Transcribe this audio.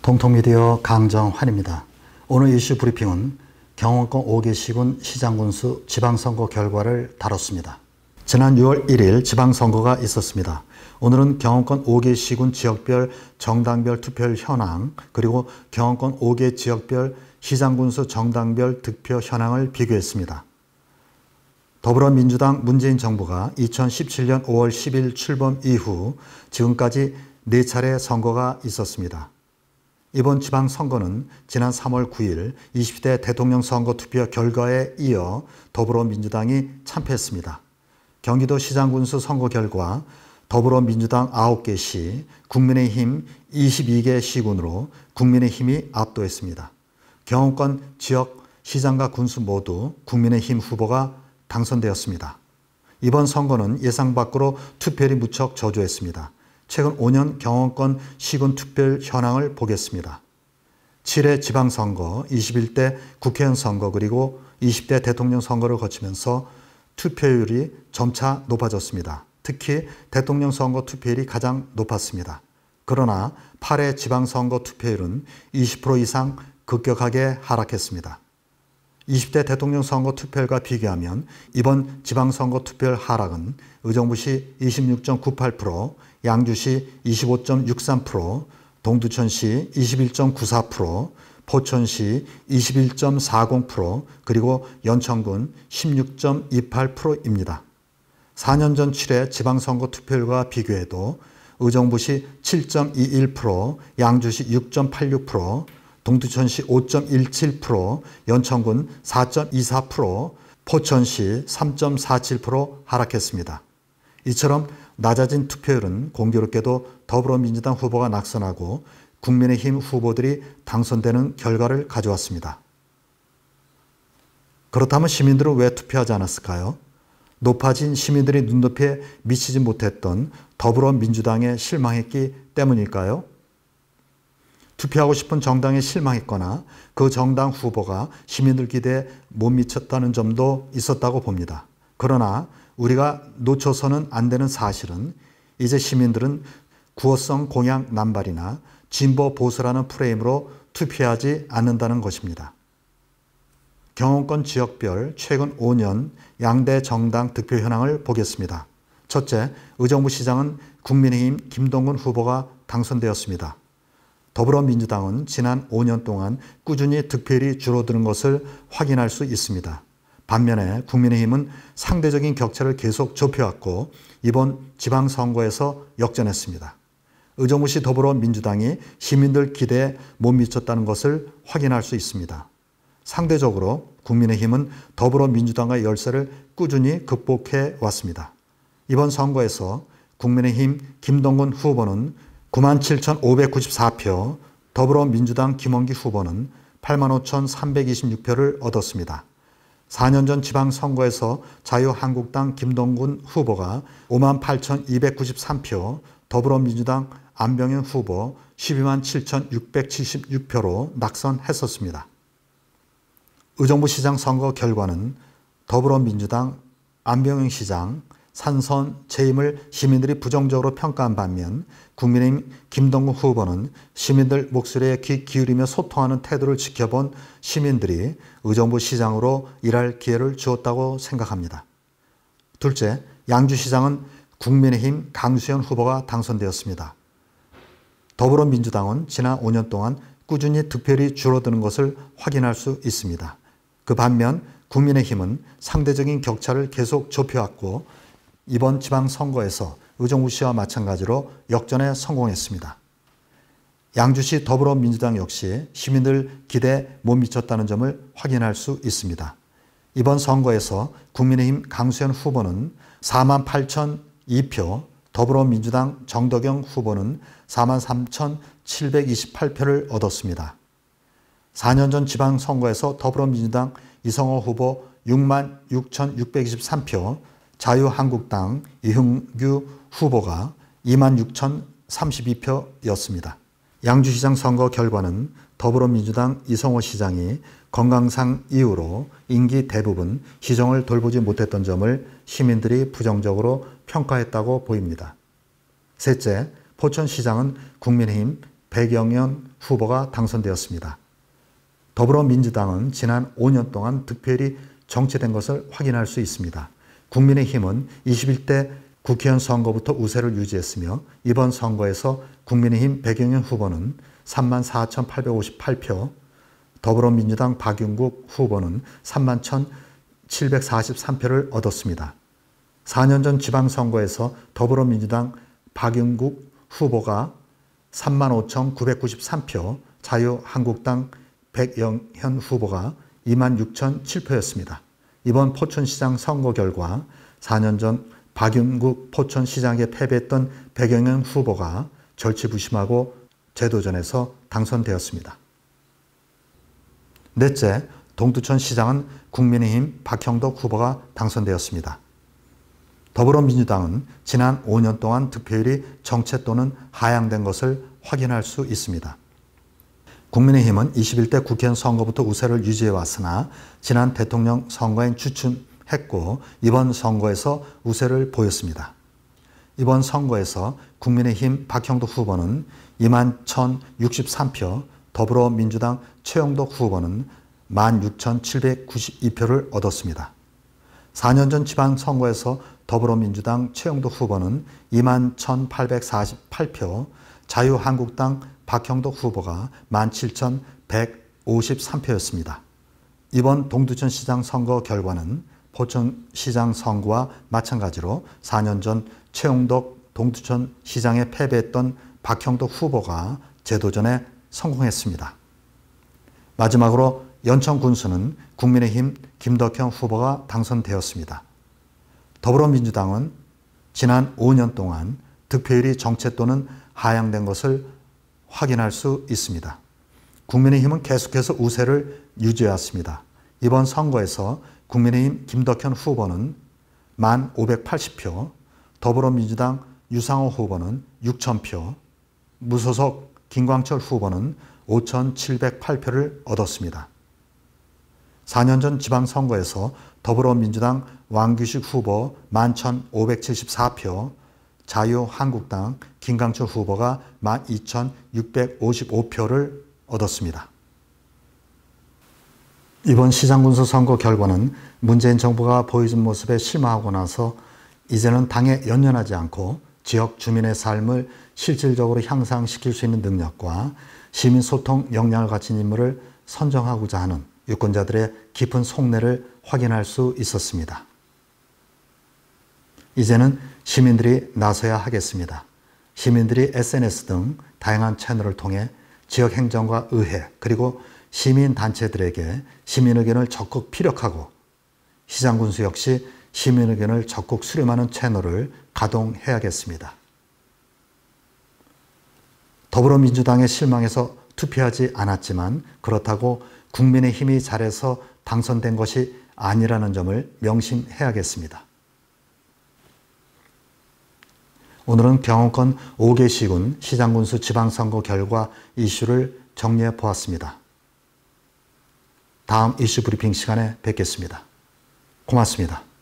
통통미디어 강정환입니다. 오늘 이슈 브리핑은 경원권 5개 시군 시장군수 지방선거 결과를 다뤘습니다. 지난 6월 1일 지방선거가 있었습니다. 오늘은 경원권 5개 시군 지역별 정당별 투표율 현황, 그리고 경원권 5개 지역별 시장군수 정당별 득표 현황을 비교했습니다. 더불어민주당 문재인 정부가 2017년 5월 10일 출범 이후 지금까지 4차례 선거가 있었습니다. 이번 지방선거는 지난 3월 9일 20대 대통령 선거 투표 결과에 이어 더불어민주당이 참패했습니다. 경기도 시장군수 선거 결과 더불어민주당 9개 시, 국민의힘 22개 시군으로 국민의힘이 압도했습니다. 경원권 지역 시장과 군수 모두 국민의힘 후보가 당선되었습니다. 이번 선거는 예상 밖으로 투표율이 무척 저조했습니다. 최근 5년 경원권 시군 투표율 현황을 보겠습니다. 7회 지방선거, 21대 국회의원 선거, 그리고 20대 대통령 선거를 거치면서 투표율이 점차 높아졌습니다. 특히 대통령 선거 투표율이 가장 높았습니다. 그러나 8회 지방선거 투표율은 20% 이상 급격하게 하락했습니다. 20대 대통령 선거 투표율과 비교하면 이번 지방선거 투표율 하락은 의정부시 26.98%, 양주시 25.63%, 동두천시 21.94%, 포천시 21.40%, 그리고 연천군 16.28%입니다. 4년 전 7회 지방선거 투표율과 비교해도 의정부시 7.21%, 양주시 6.86%, 동두천시 5.17%, 연천군 4.24%, 포천시 3.47% 하락했습니다. 이처럼 낮아진 투표율은 공교롭게도 더불어민주당 후보가 낙선하고 국민의힘 후보들이 당선되는 결과를 가져왔습니다. 그렇다면 시민들은 왜 투표하지 않았을까요? 높아진 시민들의 눈높이에 미치지 못했던 더불어민주당에 실망했기 때문일까요? 투표하고 싶은 정당에 실망했거나 그 정당 후보가 시민들 기대에 못 미쳤다는 점도 있었다고 봅니다. 그러나 우리가 놓쳐서는 안 되는 사실은 이제 시민들은 구호성 공약 남발이나 진보 보수라는 프레임으로 투표하지 않는다는 것입니다. 경원권 지역별 최근 5년 양대 정당 득표 현황을 보겠습니다. 첫째, 의정부시장은 국민의힘 김동군 후보가 당선되었습니다. 더불어민주당은 지난 5년 동안 꾸준히 득표율이 줄어드는 것을 확인할 수 있습니다. 반면에 국민의힘은 상대적인 격차를 계속 좁혀왔고 이번 지방선거에서 역전했습니다. 의정부시 더불어민주당이 시민들 기대에 못 미쳤다는 것을 확인할 수 있습니다. 상대적으로 국민의힘은 더불어민주당과의 열세를 꾸준히 극복해 왔습니다. 이번 선거에서 국민의힘 김동군 후보는 97,594표, 더불어민주당 김원기 후보는 85,326표를 얻었습니다. 4년 전 지방선거에서 자유한국당 김동군 후보가 58,293표, 더불어민주당 안병현 후보 127,676표로 낙선했었습니다. 의정부시장 선거 결과는 더불어민주당 안병현 시장 산선 재임을 시민들이 부정적으로 평가한 반면 국민의힘 김동군 후보는 시민들 목소리에 귀 기울이며 소통하는 태도를 지켜본 시민들이 의정부시장으로 일할 기회를 주었다고 생각합니다. 둘째, 양주시장은 국민의힘 강수현 후보가 당선되었습니다. 더불어민주당은 지난 5년 동안 꾸준히 득표율이 줄어드는 것을 확인할 수 있습니다. 그 반면 국민의힘은 상대적인 격차를 계속 좁혀왔고 이번 지방선거에서 의정부시와 마찬가지로 역전에 성공했습니다. 양주시 더불어민주당 역시 시민들 기대에 못 미쳤다는 점을 확인할 수 있습니다. 이번 선거에서 국민의힘 강수현 후보는 48,002표, 더불어민주당 정덕영 후보는 43,728표를 얻었습니다. 4년 전 지방선거에서 더불어민주당 이성호 후보 66,623표, 자유한국당 이흥규 후보가 26,032표였습니다. 양주시장 선거 결과는 더불어민주당 이성호 시장이 건강상 이유로 임기 대부분 시정을 돌보지 못했던 점을 시민들이 부정적으로 평가했다고 보입니다. 셋째, 포천시장은 국민의힘 백영현 후보가 당선되었습니다. 더불어민주당은 지난 5년 동안 득표율이 정체된 것을 확인할 수 있습니다. 국민의힘은 21대 국회의원 선거부터 우세를 유지했으며 이번 선거에서 국민의힘 백영현 후보는 34,858표, 더불어민주당 박윤국 후보는 31,743표를 얻었습니다. 4년 전 지방선거에서 더불어민주당 박윤국 후보가 35,993표, 자유한국당 백영현 후보가 26,007표였습니다. 이번 포천시장 선거 결과 4년 전 박윤국 포천시장에 패배했던 백영현 후보가 절치부심하고 재도전에서 당선되었습니다. 넷째, 동두천시장은 국민의힘 박형덕 후보가 당선되었습니다. 더불어민주당은 지난 5년 동안 득표율이 정체 또는 하향된 것을 확인할 수 있습니다. 국민의힘은 21대 국회의원 선거부터 우세를 유지해왔으나 지난 대통령 선거엔 주춤했고 이번 선거에서 우세를 보였습니다. 이번 선거에서 국민의힘 박형덕 후보는 21,063표, 더불어민주당 최영덕 후보는 16,792표를 얻었습니다. 4년 전 지방선거에서 더불어민주당 최영덕 후보는 21,848표, 자유한국당 박형덕 후보가 17,153표였습니다. 이번 동두천시장 선거 결과는 포천시장 선거와 마찬가지로 4년 전 최영덕 동두천시장에 패배했던 박형덕 후보가 재도전에 성공했습니다. 마지막으로 연천군수는 국민의힘 김덕현 후보가 당선되었습니다. 더불어민주당은 지난 5년 동안 득표율이 정체 또는 하향된 것을 확인할 수 있습니다. 국민의힘은 계속해서 우세를 유지해왔습니다. 이번 선거에서 국민의힘 김덕현 후보는 1,580표, 더불어민주당 유상호 후보는 6,000표, 무소속 김광철 후보는 5,708표를 얻었습니다. 4년 전 지방선거에서 더불어민주당 왕규식 후보 11,574표, 자유한국당 김광철 후보가 12,655표를 얻었습니다. 이번 시장군수 선거 결과는 문재인 정부가 보여준 모습에 실망하고 나서 이제는 당에 연연하지 않고 지역 주민의 삶을 실질적으로 향상시킬 수 있는 능력과 시민소통 역량을 가진 인물을 선정하고자 하는 유권자들의 깊은 속내를 확인할 수 있었습니다. 이제는 시민들이 나서야 하겠습니다. 시민들이 SNS 등 다양한 채널을 통해 지역 행정과 의회 그리고 시민단체들에게 시민 의견을 적극 피력하고 시장군수 역시 시민 의견을 적극 수렴하는 채널을 가동해야겠습니다. 더불어민주당에 실망해서 투표하지 않았지만 그렇다고 국민의힘이 잘해서 당선된 것이 아니라는 점을 명심해야겠습니다. 오늘은 경험권 5개 시군 시장군수 지방선거 결과 이슈를 정리해 보았습니다. 다음 이슈 브리핑 시간에 뵙겠습니다. 고맙습니다.